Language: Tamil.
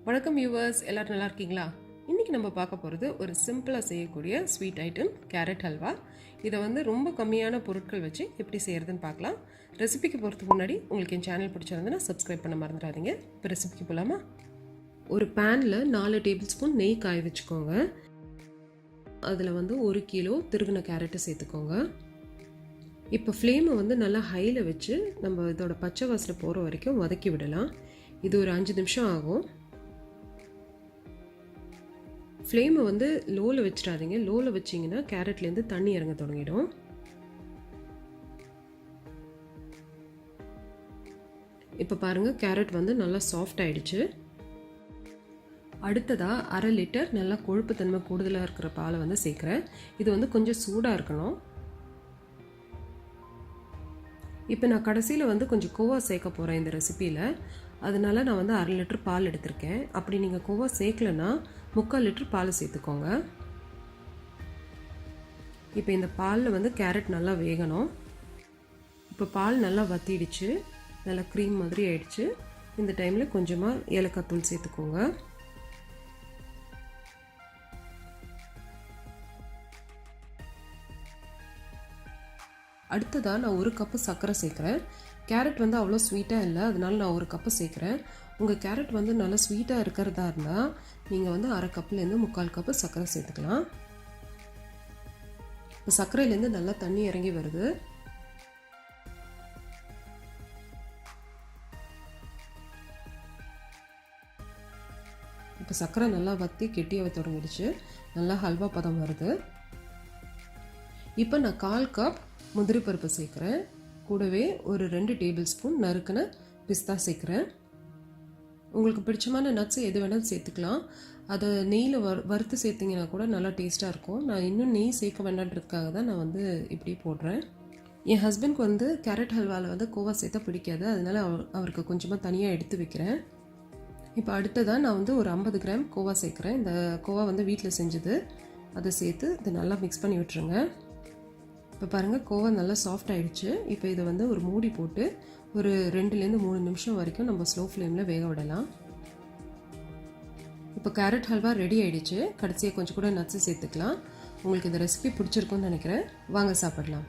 வணக்கம் வியூவர்ஸ், எல்லாரும் நல்லா இருக்கீங்களா? இன்றைக்கி நம்ம பார்க்க போகிறது ஒரு சிம்பிளாக செய்யக்கூடிய ஸ்வீட் ஐட்டம் கேரட் ஹல்வா. இதை வந்து ரொம்ப கம்மியான பொருட்கள் வச்சு எப்படி செய்கிறதுன்னு பார்க்கலாம். ரெசிபிக்கு போகிறதுக்கு முன்னாடி உங்களுக்கு என் சேனல் பிடிச்சிருந்ததுன்னா சப்ஸ்கிரைப் பண்ண மறந்துடாதீங்க. இப்போ ரெசிபிக்கு போகலாமா? ஒரு பேனில் 4 டேபிள் ஸ்பூன் நெய் காய வச்சுக்கோங்க. அதில் வந்து 1 கிலோ திருகின கேரட்டை சேர்த்துக்கோங்க. இப்போ ஃப்ளேமை வந்து நல்லா ஹையில் வச்சு நம்ம இதோட பச்சை வாசனை போகிற வரைக்கும் வதக்கி விடலாம். இது ஒரு 5 நிமிஷம் ஆகும். ஃப்ளேமை வந்து லோவில் வச்சிடாதீங்க. லோவில் வச்சிங்கன்னா கேரட்லேருந்து தண்ணி இறங்க தொடங்கிடும். இப்போ பாருங்கள், கேரட் வந்து நல்லா சாஃப்ட் ஆகிடுச்சு. அடுத்ததாக 1/2 லிட்டர் நல்லா கொழுப்பு தன்மை கூடுதலாக இருக்கிற பாலை வந்து சேர்க்குறேன். இது வந்து கொஞ்சம் சூடாக இருக்கணும். இப்போ நான் கடைசியில் வந்து கொஞ்சம் கோவா சேர்க்க போகிறேன் இந்த ரெசிப்பியில். அதனால் நான் வந்து 1/2 லிட்டர் பால் எடுத்திருக்கேன். அப்படி நீங்கள் கோவா சேர்க்கலன்னா 3/4 லிட்டர் பால் சேர்த்துக்கோங்க. இப்போ இந்த பாலில் வந்து கேரட் நல்லா வேகணும். இப்போ பால் நல்லா வத்திடுச்சு, நல்லா க்ரீம் மாதிரி ஆயிடுச்சு. இந்த டைமில் கொஞ்சமாக ஏலக்காய் தூள் சேர்த்துக்கோங்க. அடுத்ததாக நான் 1 கப்பு சர்க்கரை சேர்க்குறேன். கேரட் வந்து அவ்வளோ ஸ்வீட்டாக இல்லை, அதனால நான் 1 கப்பு சேர்க்குறேன். உங்கள் கேரட் வந்து நல்லா ஸ்வீட்டாக இருக்கிறதா இருந்தால் நீங்கள் வந்து 1/2 கப்புலேருந்து 3/4 கப்பு சர்க்கரை சேர்த்துக்கலாம். இப்போ சர்க்கரையிலேருந்து நல்லா தண்ணி இறங்கி வருது. இப்போ சர்க்கரை நல்லா வற்றி கெட்டியாக தொடங்கிடுச்சு. நல்லா ஹல்வா பதம் வருது. இப்போ நான் 1/4 கப் முந்திரி பருப்பு சேர்க்குறேன். கூடவே ஒரு 2 டேபிள் ஸ்பூன் நறுக்கின பிஸ்தா சேர்க்குறேன். உங்களுக்கு பிடிச்சமான நட்ஸ் எது வேணாலும் சேர்த்துக்கலாம். அதை நெய்யில் வறுத்து சேர்த்திங்கன்னா கூட நல்லா டேஸ்ட்டாக இருக்கும். நான் இன்னும் நெய் சேர்க்க வேண்டான்றதுக்காக தான் நான் வந்து இப்படி போடுறேன். என் ஹஸ்பண்ட்க்கு வந்து கேரட் ஹல்வாவில் வந்து கோவா சேர்த்தா பிடிக்காது, அதனால் அவருக்கு கொஞ்சமாக தனியாக எடுத்து வைக்கிறேன். இப்போ அடுத்ததாக நான் வந்து ஒரு 50 கிராம் கோவா சேர்க்குறேன். இந்த கோவா வந்து வீட்டில் செஞ்சது. அதை சேர்த்து இதை நல்லா மிக்ஸ் பண்ணி விட்டுருங்க. இப்போ பாருங்கள், கோவா நல்லா சாஃப்ட் ஆகிடுச்சு. இப்போ இதை வந்து ஒரு மூடி போட்டு ஒரு 2லேருந்து 3 நிமிஷம் வரைக்கும் நம்ம ஸ்லோ ஃப்ளேமில் வேக விடலாம். இப்போ கேரட் ஹல்வா ரெடி ஆகிடுச்சு. கடைசியாக கொஞ்சம் கூட நட்ஸு சேர்த்துக்கலாம். உங்களுக்கு இந்த ரெசிபி பிடிச்சிருக்குன்னு நினைக்கிறேன். வாங்க சாப்பிடலாம்.